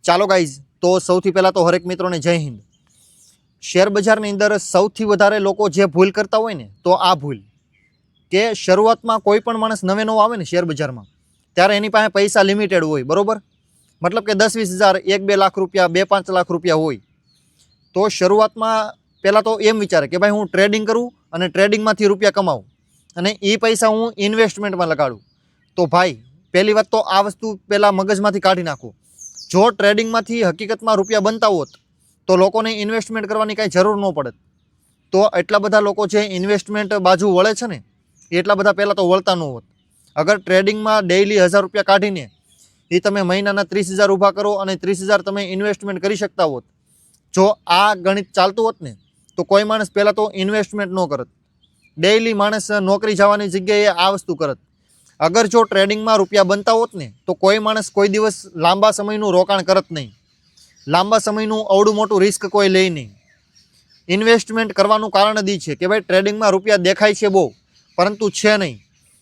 ચાલો ગાઈઝ, તો સૌથી પહેલાં તો હરેક મિત્રોને જય હિન્દ। શેર બજારની અંદર સૌથી વધારે લોકો જે ભૂલ કરતા હોય ને, તો આ ભૂલ કે શરૂઆતમાં કોઈ પણ માણસ નવે નવો આવે ને શેર બજારમાં, ત્યારે એની પાસે પૈસા લિમિટેડ હોય, બરોબર। મતલબ કે 10-20 હજાર, 1-2 લાખ રૂપિયા, 2-5 લાખ રૂપિયા હોય। તો શરૂઆતમાં પહેલાં તો એમ વિચારે કે ભાઈ હું ટ્રેડિંગ કરું અને ટ્રેડિંગમાંથી રૂપિયા કમાવું અને એ પૈસા હું ઇન્વેસ્ટમેન્ટમાં લગાડું। તો ભાઈ પહેલી વાત તો આ વસ્તુ પહેલાં મગજમાંથી કાઢી નાખો। જો ટ્રેડિંગમાંથી હકીકતમાં રૂપિયા બનતા હોત તો લોકોને ઇન્વેસ્ટમેન્ટ કરવાની કાંઈ જરૂર ન પડત। તો એટલા બધા લોકો જે ઇન્વેસ્ટમેન્ટ બાજુ વળે છે ને, એટલા બધા પહેલાં તો વળતા ન હોત। અગર ટ્રેડિંગમાં ડેઇલી 1000 રૂપિયા કાઢીને એ તમે મહિનાના 30,000 ઊભા કરો અને 30,000 તમે ઇન્વેસ્ટમેન્ટ કરી શકતા હોત, જો આ ગણિત ચાલતું હોત ને, તો કોઈ માણસ પહેલાં તો ઇન્વેસ્ટમેન્ટ ન કરત। ડેઇલી માણસ નોકરી જવાની જગ્યાએ આ વસ્તુ કરત। અગર જો ટ્રેડિંગમાં રૂપિયા બનતા હોત ને, તો કોઈ માણસ કોઈ દિવસ લાંબા સમયનું રોકાણ કરત નહીં, લાંબા સમયનું અવડું મોટું રિસ્ક કોઈ લે નહીં। ઇન્વેસ્ટમેન્ટ કરવાનું કારણ જ છે કે ભાઈ ટ્રેડિંગમાં રૂપિયા દેખાય છે બહુ, પરંતુ છે નહીં,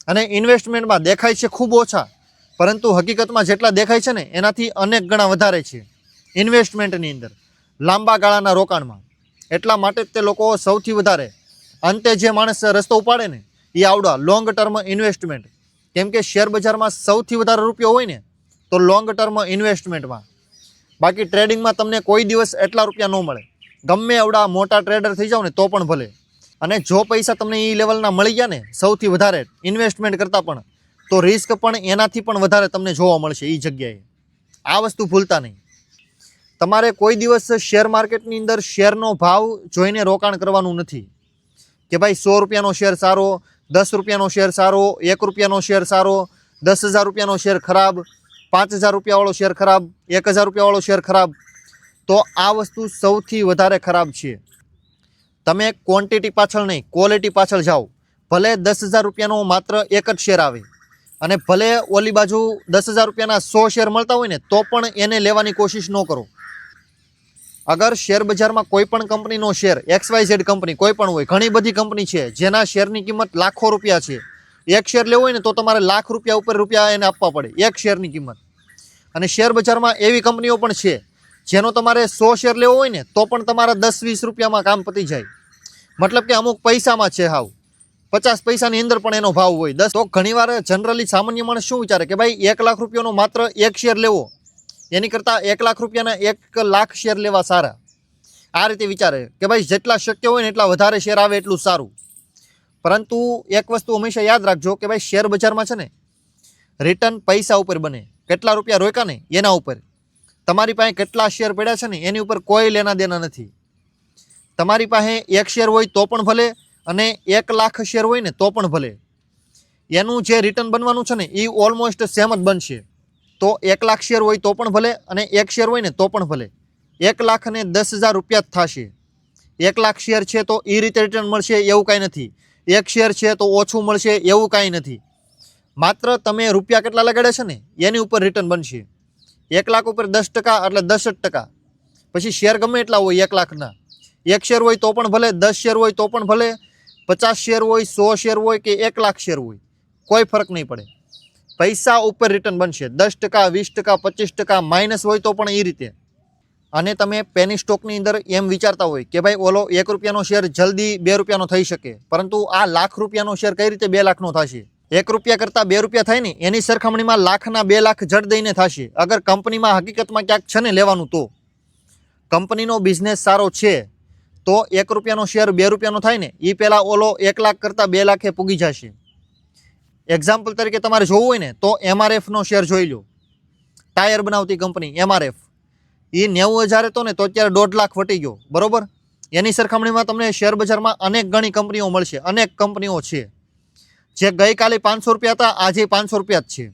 અને ઇન્વેસ્ટમેન્ટમાં દેખાય છે ખૂબ ઓછા, પરંતુ હકીકતમાં જેટલા દેખાય છે ને એનાથી અનેક ગણા વધારે છે ઇન્વેસ્ટમેન્ટની અંદર, લાંબા ગાળાના રોકાણમાં। એટલા માટે જ તે લોકો સૌથી વધારે અંતે જે માણસ રસ્તો ઉપાડે ને, એ આવડા લોંગ ટર્મ ઇન્વેસ્ટમેન્ટ। કેમ કે શેર બજારમાં સૌથી વધારે રૂપિયો હોય ને તો લોંગ ટર્મ ઇન્વેસ્ટમેન્ટમાં। બાકી ટ્રેડિંગમાં તમને કોઈ દિવસ એટલા રૂપિયા ન મળે, ગમે એવડા મોટા ટ્રેડર થઈ જાઓ ને તો પણ ભલે। અને જો પૈસા તમને એ લેવલના મળી ગયા ને સૌથી વધારે ઇન્વેસ્ટમેન્ટ કરતાં પણ, તો રિસ્ક પણ એનાથી પણ વધારે તમને જોવા મળશે એ જગ્યાએ। આ વસ્તુ ભૂલતા નહીં। તમારે કોઈ દિવસ શેર માર્કેટની અંદર શેરનો ભાવ જોઈને રોકાણ કરવાનું નથી કે ભાઈ 100 રૂપિયાનો શેર સારો, 10 રૂપિયાનો શેર સારો, 1 રૂપિયાનો શેર સારો, 10,000 રૂપિયાનો શેર ખરાબ, 5,000 રૂપિયાવાળો શેર ખરાબ, 1,000 રૂપિયાવાળો શેર ખરાબ। તો આ વસ્તુ સૌથી વધારે ખરાબ છે। તમે ક્વોન્ટિટી પાછળ નહીં, ક્વોલિટી પાછળ જાઓ। ભલે 10,000 રૂપિયાનો માત્ર એક જ શેર આવે અને ભલે ઓલી બાજુ 10,000 રૂપિયાના 100 શેર મળતા હોય ને, તો પણ એને લેવાની કોશિશ ન કરો। અગર શેર બજારમાં કોઈ પણ કંપનીનો શેર, XYZ કંપની કોઈ પણ હોય, ઘણી બધી કંપની છે જેના શેરની કિંમત લાખો રૂપિયા છે। એક શેર લેવો હોય ને તો તમારે લાખ રૂપિયા ઉપર રૂપિયા એને આપવા પડે એક શેરની કિંમત। અને શેર બજારમાં એવી કંપનીઓ પણ છે જેનો તમારે 100 શેર લેવો હોય ને તો પણ તમારા 10-20 રૂપિયામાં કામ પતી જાય। મતલબ કે અમુક પૈસામાં છે, હાવ 50 પૈસાની અંદર પણ એનો ભાવ હોય 10। તો ઘણીવાર જનરલી સામાન્ય માણસ શું વિચારે કે ભાઈ 1 લાખ રૂપિયાનો માત્ર એક શેર લેવો, એની કરતાં 1 લાખ રૂપિયાના 1 લાખ શેર લેવા સારા। આ રીતે વિચારે કે ભાઈ જેટલા શક્ય હોય ને એટલા વધારે શેર આવે એટલું સારું। પરંતુ એક વસ્તુ હંમેશા યાદ રાખજો કે ભાઈ શેર બજારમાં છે ને રિટર્ન પૈસા ઉપર બને, કેટલા રૂપિયા રોક્યા ને એના ઉપર। તમારી પાસે કેટલા શેર પડ્યા છે ને એની ઉપર કોઈ લેના દેના નથી। તમારી પાસે એક શેર હોય તો પણ ભલે અને 1 લાખ શેર હોય ને તો પણ ભલે, એનું જે રિટર્ન બનવાનું છે ને એ ઓલમોસ્ટ સેમ જ બનશે। તો 1 લાખ શેર હોય તો પણ ભલે અને એક શેર હોય ને તો પણ ભલે 1,10,000 રૂપિયા જ થશે। 1 લાખ શેર છે તો એ રીતે રિટર્ન મળશે એવું કાંઈ નથી, એક શેર છે તો ઓછું મળશે એવું કાંઈ નથી। માત્ર તમે રૂપિયા કેટલા લગાડ્યા છે ને એની ઉપર રિટર્ન બનશે। 1 લાખ ઉપર 10% એટલે 10 જ ટકા। પછી શેર ગમે એટલા હોય 1 લાખના, એક શેર હોય તો પણ ભલે, 10 શેર હોય તો પણ ભલે, 50 શેર હોય, 100 શેર હોય કે 1 લાખ શેર હોય, કોઈ ફરક નહીં પડે, પૈસા ઉપર રિટર્ન બનશે। 10%, 20%, 25% માઇનસ હોય તો પણ એ રીતે। અને તમે પેની સ્ટોકની અંદર એમ વિચારતા હોય કે ભાઈ ઓલો 1 રૂપિયાનો શેર જલ્દી 2 રૂપિયાનો થઈ શકે, પરંતુ આ લાખ રૂપિયાનો શેર કઈ રીતે 2 લાખનો થશે? 1 રૂપિયા કરતાં 2 રૂપિયા થાય ને એની સરખામણીમાં લાખના 2 લાખ જડ દઈને થશે, અગર કંપનીમાં હકીકતમાં ક્યાંક છે ને લેવાનું તો। કંપનીનો બિઝનેસ સારો છે તો 1 રૂપિયાનો શેર 2 રૂપિયાનો થાય ને એ પહેલાં ઓલો 1 લાખ કરતાં 2 લાખે પૂગી જશે। એક્ઝામ્પલ તરીકે તમારે જોવું હોય ને તો MRFનો શેર જોઈ લો, ટાયર બનાવતી કંપની MRF, એ 90,000 હતો ને તો અત્યારે 1.5 લાખ વટી ગયો, બરોબર। એની સરખામણીમાં તમને શેર બજારમાં અનેક ગણી કંપનીઓ મળશે, અનેક કંપનીઓ છે જે ગઈકાલે 500 રૂપિયા હતા, આજે 500 રૂપિયા જ છે।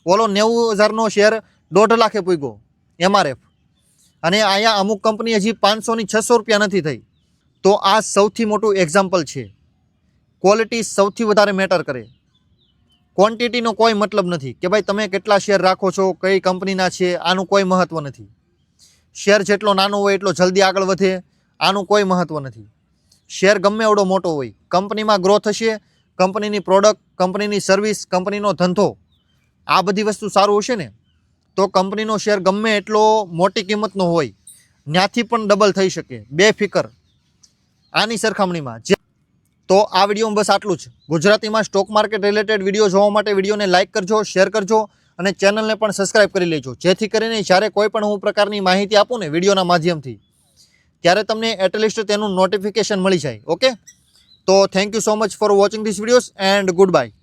ઓલો 90,000નો શેર 1.5 લાખે પૂગ્યો MRF, અને અહીંયા અમુક કંપની હજી 500 ની 600 રૂપિયા નથી થઈ। તો આ સૌથી મોટું એક્ઝામ્પલ છે, ક્વોલિટી સૌથી વધારે મેટર કરે, ક્વોન્ટિટીનો કોઈ મતલબ નથી કે ભાઈ તમે કેટલા શેર રાખો છો, કઈ કંપનીના છે, આનું કોઈ મહત્વ નથી। શેર જેટલો નાનો હોય એટલો જલ્દી આગળ વધે, આનું કોઈ મહત્વ નથી। શેર ગમે એવડો મોટો હોય, કંપનીમાં ગ્રોથ હશે, કંપનીની પ્રોડક્ટ, કંપનીની સર્વિસ, કંપનીનો ધંધો, આ બધી વસ્તુ સારું હશે ને તો કંપનીનો શેર ગમે એટલો મોટી કિંમતનો હોય ત્યાંથી પણ ડબલ થઈ શકે, બેફિકર આની સરખામણીમાં. તો આ વિડીયોમાં બસ આટલું જ. ગુજરાતીમાં સ્ટોક માર્કેટ રિલેટેડ વિડીયો જોવા માટે વિડીયોને લાઇક કરજો, શેર કરજો અને ચેનલને પણ સબસ્ક્રાઇબ કરી લેજો, જેથી કરીને જ્યારે કોઈ પણ હું પ્રકારની માહિતી આપું ને વિડીયોના માધ્યમથી ત્યારે તમને એટલીસ્ટ તેનું નોટિફિકેશન મળી જાય. ઓકે, તો thank you so much for watching this videos and good bye.